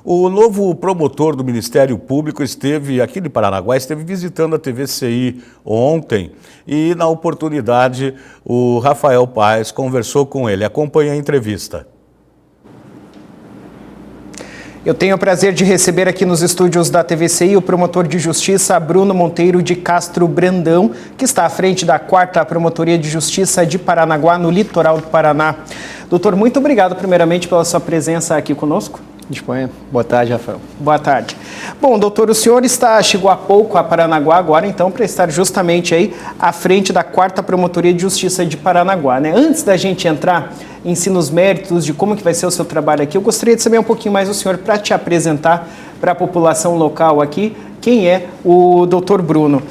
O novo promotor do Ministério Público esteve aqui de Paranaguá, esteve visitando a TVCI ontem e, na oportunidade, o Rafael Paes conversou com ele. Acompanhe a entrevista. Eu tenho o prazer de receber aqui nos estúdios da TVCI o promotor de justiça Bruno Monteiro de Castro Brandão, que está à frente da 4ª Promotoria de Justiça de Paranaguá, no litoral do Paraná. Doutor, muito obrigado primeiramente pela sua presença aqui conosco. Disponha. Boa tarde, Rafael. Boa tarde. Bom, doutor, o senhor chegou há pouco a Paranaguá agora, então, para estar justamente aí à frente da 4ª Promotoria de Justiça de Paranaguá, né? Antes da gente entrar em si nos méritos de como que vai ser o seu trabalho aqui, eu gostaria de saber um pouquinho mais do senhor para te apresentar para a população local aqui, quem é o doutor Bruno.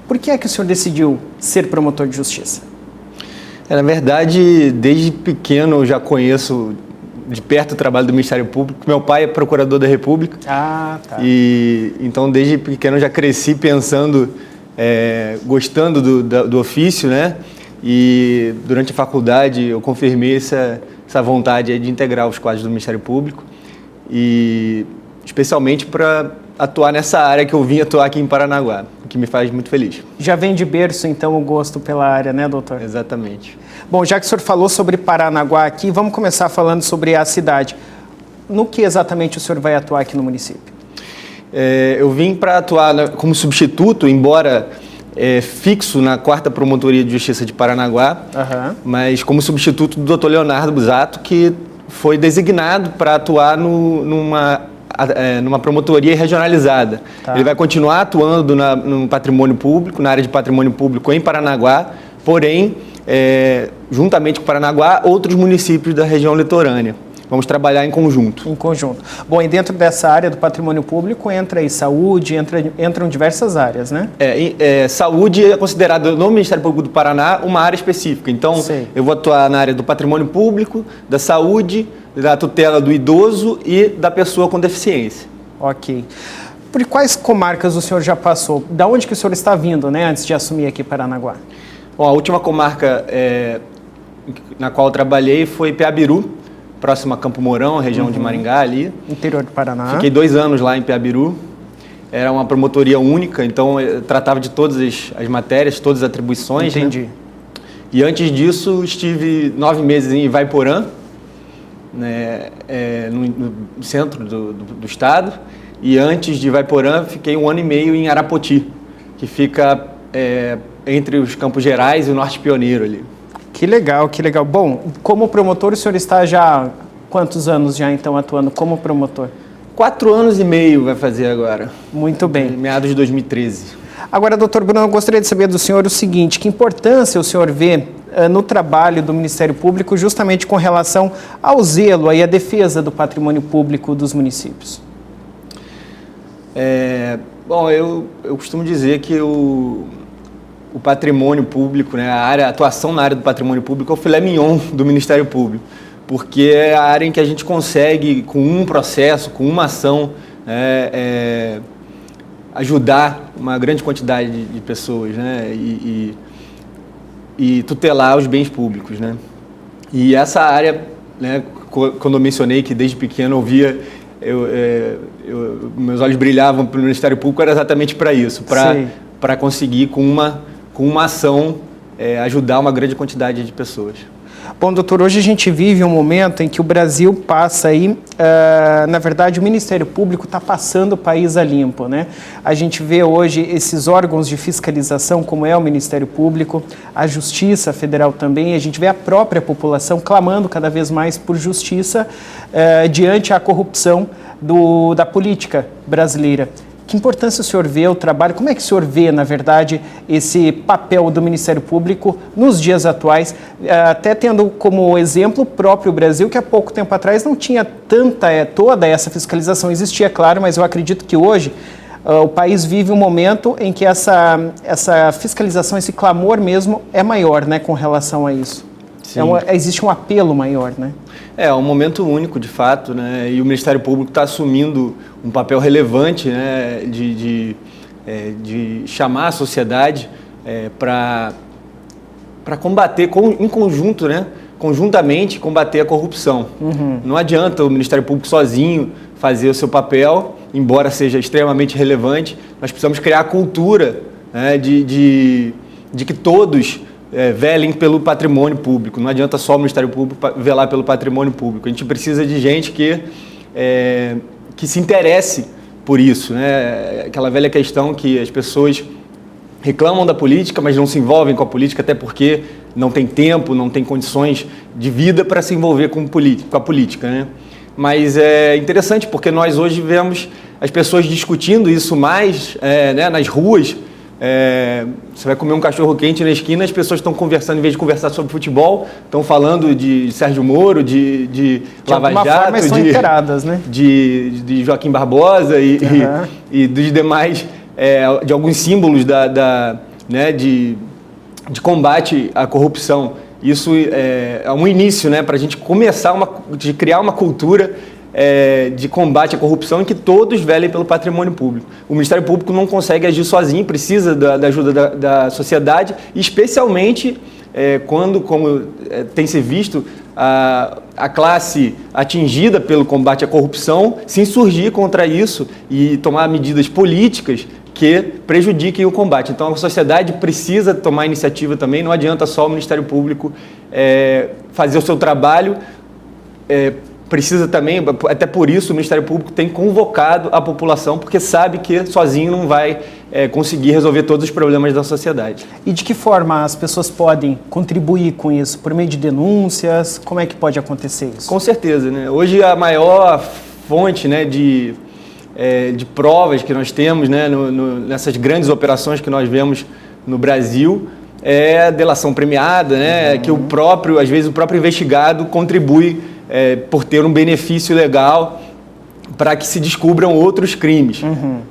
Por que é que o senhor decidiu ser promotor de justiça? Na verdade, desde pequeno eu já conheço de perto o trabalho do Ministério Público. Meu pai é procurador da República. Ah, tá. E então, desde pequeno eu já cresci pensando, gostando do ofício, né? E durante a faculdade eu confirmei essa vontade de integrar os quadros do Ministério Público, e especialmente para atuar nessa área que eu vim atuar aqui em Paranaguá, o que me faz muito feliz. Já vem de berço, então, o gosto pela área, né, doutor? Exatamente. Bom, já que o senhor falou sobre Paranaguá aqui, vamos começar falando sobre a cidade. No que exatamente o senhor vai atuar aqui no município? Eu vim para atuar como substituto, embora fixo na 4ª Promotoria de Justiça de Paranaguá, mas como substituto do Dr. Leonardo Busato, que foi designado para atuar numa promotoria regionalizada. Tá. Ele vai continuar atuando no patrimônio público, na área de patrimônio público em Paranaguá, porém, juntamente com Paranaguá, outros municípios da região litorânea. Vamos trabalhar em conjunto. Em conjunto. Bom, e dentro dessa área do patrimônio público entra aí saúde, entram diversas áreas, né? Saúde é considerada no Ministério Público do Paraná uma área específica. Então, eu vou atuar na área do patrimônio público, da saúde, da tutela do idoso e da pessoa com deficiência. Ok. Por quais comarcas o senhor já passou? Da onde que o senhor está vindo, né, antes de assumir aqui Paranaguá? Bom, a última comarca na qual eu trabalhei foi Peabiru, próximo a Campo Mourão, região de Maringá ali. Interior do Paraná. Fiquei 2 anos lá em Peabiru. Era uma promotoria única, então eu tratava de todas as matérias, todas as atribuições. Entendi. Né? E antes disso, estive 9 meses em Ivaiporã, né, no centro do estado. E antes de Ivaiporã, fiquei 1 ano e meio em Arapoti, que fica entre os Campos Gerais e o Norte Pioneiro ali. Que legal, que legal. Bom, como promotor, o senhor está já há quantos anos já, então, atuando como promotor? 4 anos e meio vai fazer agora. Muito bem. Meados de 2013. Agora, doutor Bruno, eu gostaria de saber do senhor o seguinte: que importância o senhor vê no trabalho do Ministério Público justamente com relação ao zelo e à defesa do patrimônio público dos municípios? Bom, eu costumo dizer que o patrimônio público, né, a atuação na área do patrimônio público é o filé mignon do Ministério Público, porque é a área em que a gente consegue, com um processo, com uma ação, ajudar uma grande quantidade de pessoas, né, e tutelar os bens públicos, né. E essa área, né, quando eu mencionei que desde pequeno eu via, meus olhos brilhavam para o Ministério Público, era exatamente para isso, para conseguir com uma ação ajudar uma grande quantidade de pessoas. Bom, doutor, hoje a gente vive um momento em que o Brasil passa aí, na verdade o Ministério Público está passando o país a limpo, né? A gente vê hoje esses órgãos de fiscalização, como é o Ministério Público, a Justiça Federal também, a gente vê a própria população clamando cada vez mais por justiça diante a corrupção da política brasileira. Que importância o senhor vê o trabalho, como é que o senhor vê, na verdade, esse papel do Ministério Público nos dias atuais, até tendo como exemplo o próprio Brasil, que há pouco tempo atrás não tinha toda essa fiscalização, existia, claro, mas eu acredito que hoje o país vive um momento em que essa fiscalização, esse clamor mesmo é maior, né, com relação a isso. Existe um apelo maior, né? É um momento único, de fato, né? E o Ministério Público está assumindo um papel relevante, né? de chamar a sociedade para combater em conjunto, né? Conjuntamente combater a corrupção. Não adianta o Ministério Público sozinho fazer o seu papel, embora seja extremamente relevante. Nós precisamos criar a cultura, né, de que todos velem pelo patrimônio público. Não adianta só o Ministério Público velar pelo patrimônio público. A gente precisa de gente que se interesse por isso, né? Aquela velha questão que as pessoas reclamam da política, mas não se envolvem com a política, até porque não tem tempo, não tem condições de vida para se envolver com a política, né? Mas é interessante porque nós hoje vemos as pessoas discutindo isso mais, né, nas ruas. Você vai comer um cachorro quente na esquina, as pessoas estão conversando, em vez de conversar sobre futebol, estão falando de Sérgio Moro, de Lava Jato, estão inteiradas, né? de Joaquim Barbosa e dos demais, de alguns símbolos né, de combate à corrupção. Isso é um início, né, para a gente começar de criar uma cultura de combate à corrupção em que todos velem pelo patrimônio público. O Ministério Público não consegue agir sozinho, precisa da ajuda da sociedade, especialmente quando, como tem se visto, a classe atingida pelo combate à corrupção se insurgir contra isso e tomar medidas políticas que prejudiquem o combate. Então, a sociedade precisa tomar iniciativa também, não adianta só o Ministério Público fazer o seu trabalho, precisa também, até por isso o Ministério Público tem convocado a população, porque sabe que sozinho não vai conseguir resolver todos os problemas da sociedade. E de que forma as pessoas podem contribuir com isso? Por meio de denúncias? Como é que pode acontecer isso? Com certeza, né? Hoje a maior fonte, né, de provas que nós temos, né, nessas grandes operações que nós vemos no Brasil é a delação premiada, né, que às vezes o próprio investigado contribui por ter um benefício legal para que se descubram outros crimes.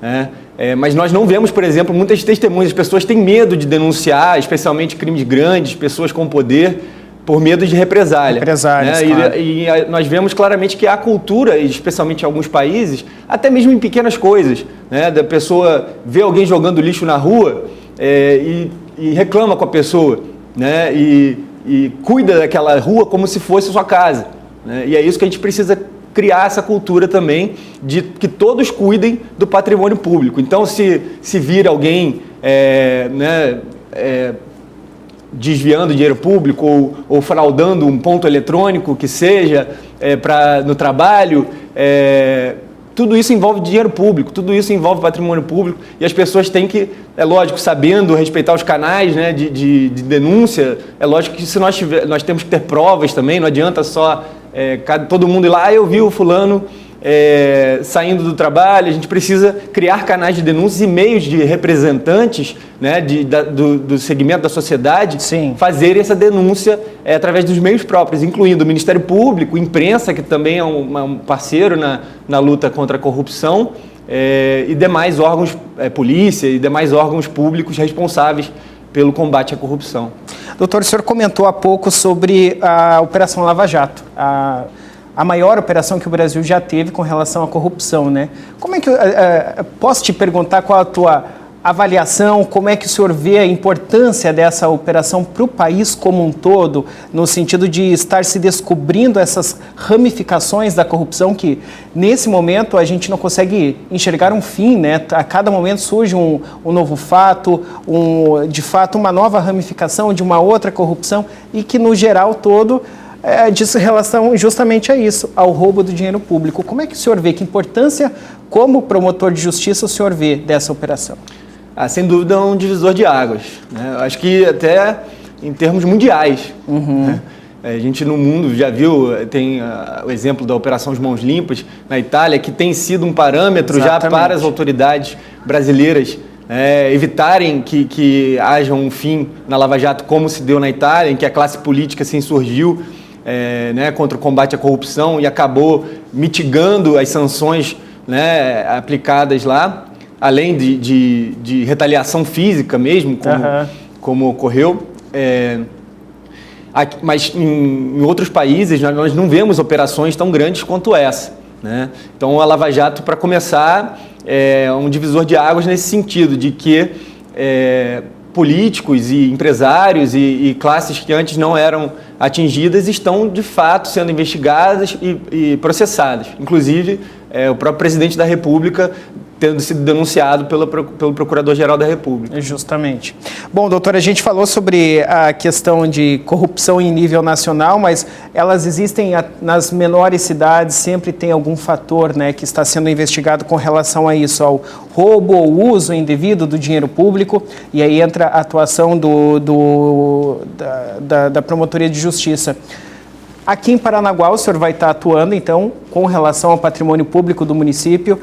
Né? Mas nós não vemos, por exemplo, muitas testemunhas. As pessoas têm medo de denunciar, especialmente crimes grandes, pessoas com poder, por medo de represália. Represálias, né? Claro. E nós vemos claramente que há cultura, especialmente em alguns países, até mesmo em pequenas coisas, né? Da pessoa ver alguém jogando lixo na rua e reclama com a pessoa, né? E cuida daquela rua como se fosse sua casa. Né? E é isso que a gente precisa criar, essa cultura também de que todos cuidem do patrimônio público. Então, se vir alguém desviando dinheiro público ou fraudando um ponto eletrônico que seja no trabalho, tudo isso envolve dinheiro público, tudo isso envolve patrimônio público e as pessoas têm que, é lógico, sabendo respeitar os canais, né, de denúncia, é lógico que se nós temos que ter provas também, não adianta só todo mundo ir lá, eu vi o fulano saindo do trabalho. A gente precisa criar canais de denúncias e meios de representantes, né, do segmento da sociedade. Sim. Fazer essa denúncia através dos meios próprios, incluindo o Ministério Público, imprensa, que também é um parceiro na luta contra a corrupção, e demais órgãos, polícia e demais órgãos públicos responsáveis pelo combate à corrupção. Doutor, o senhor comentou há pouco sobre a Operação Lava Jato, a maior operação que o Brasil já teve com relação à corrupção, né? Como é que posso te perguntar qual a tua avaliação, como é que o senhor vê a importância dessa operação para o país como um todo, no sentido de estar se descobrindo essas ramificações da corrupção que, nesse momento, a gente não consegue enxergar um fim, né? A cada momento surge um novo fato, de fato uma nova ramificação de uma outra corrupção e que, no geral todo, diz relação justamente a isso, ao roubo do dinheiro público. Como é que o senhor vê, que importância, como promotor de justiça, o senhor vê dessa operação? Sem dúvida é um divisor de águas, né? Eu acho que até em termos mundiais. Né? A gente no mundo já viu, tem o exemplo da Operação de Mãos Limpas na Itália, que tem sido um parâmetro já para as autoridades brasileiras evitarem que haja um fim na Lava Jato, como se deu na Itália, em que a classe política se insurgiu né, contra o combate à corrupção e acabou mitigando as sanções, né, aplicadas lá, além de retaliação física mesmo, como ocorreu. Mas em outros países nós não vemos operações tão grandes quanto essa, né? Então a Lava Jato, para começar, é um divisor de águas nesse sentido, de que políticos e empresários e classes que antes não eram atingidas estão de fato sendo investigadas e processadas. Inclusive o próprio presidente da República tendo sido denunciado pelo Procurador-Geral da República. Justamente. Bom, doutor, a gente falou sobre a questão de corrupção em nível nacional, mas elas existem nas menores cidades, sempre tem algum fator, né, que está sendo investigado com relação a isso, ao roubo ou uso indevido do dinheiro público, e aí entra a atuação da Promotoria de Justiça. Aqui em Paranaguá, o senhor vai estar atuando, então, com relação ao patrimônio público do município.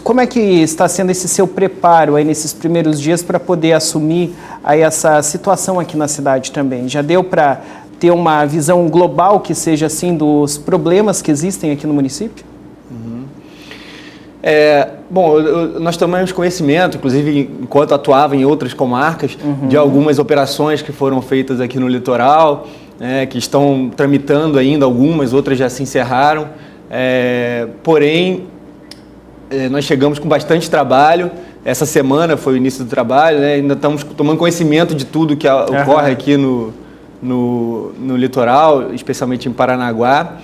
Como é que está sendo esse seu preparo aí nesses primeiros dias para poder assumir aí essa situação aqui na cidade também? Já deu para ter uma visão global que seja assim dos problemas que existem aqui no município? Bom, nós tomamos conhecimento, inclusive enquanto atuava em outras comarcas, de algumas operações que foram feitas aqui no litoral, que estão tramitando ainda algumas, outras já se encerraram, porém nós chegamos com bastante trabalho. Essa semana foi o início do trabalho, ainda estamos tomando conhecimento de tudo que ocorre aqui no litoral, especialmente em Paranaguá.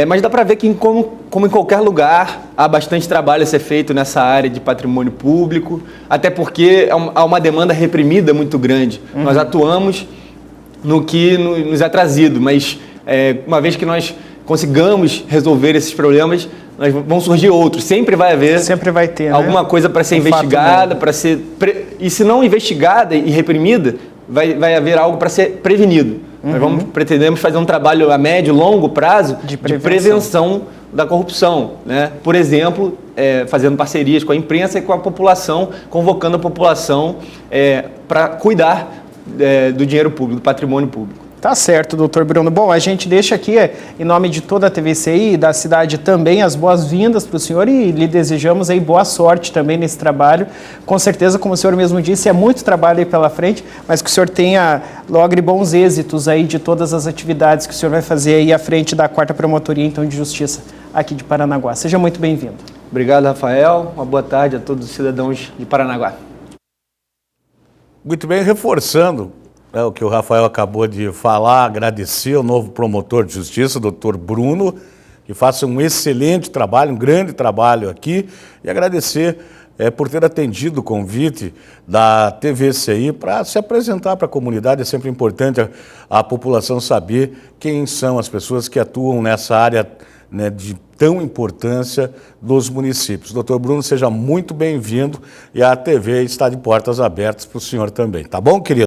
Mas dá para ver que, como em qualquer lugar, há bastante trabalho a ser feito nessa área de patrimônio público, até porque há uma demanda reprimida muito grande. Nós atuamos no que nos é trazido, mas uma vez que nós consigamos resolver esses problemas, vão surgir outros. Sempre vai haver, sempre vai ter, alguma coisa para ser investigada, para ser e se não investigada e reprimida, vai haver algo para ser prevenido. Nós pretendemos fazer um trabalho a médio e longo prazo de prevenção da corrupção, Por exemplo, fazendo parcerias com a imprensa e com a população, convocando a população para cuidar do dinheiro público, do patrimônio público. Tá certo, doutor Bruno. Bom, a gente deixa aqui, em nome de toda a TVCI e da cidade também, as boas-vindas para o senhor e lhe desejamos aí boa sorte também nesse trabalho. Com certeza, como o senhor mesmo disse, é muito trabalho aí pela frente, mas que o senhor tenha logre bons êxitos aí de todas as atividades que o senhor vai fazer aí à frente da 4ª Promotoria então, de Justiça aqui de Paranaguá. Seja muito bem-vindo. Obrigado, Rafael. Uma boa tarde a todos os cidadãos de Paranaguá. Muito bem, reforçando o que o Rafael acabou de falar, agradecer ao novo promotor de justiça, o doutor Bruno, que faça um excelente trabalho, um grande trabalho aqui, e agradecer por ter atendido o convite da TVCI para se apresentar para a comunidade. É sempre importante a população saber quem são as pessoas que atuam nessa área de tão importância dos municípios. Doutor Bruno, seja muito bem-vindo e a TV está de portas abertas para o senhor também. Tá bom, querido?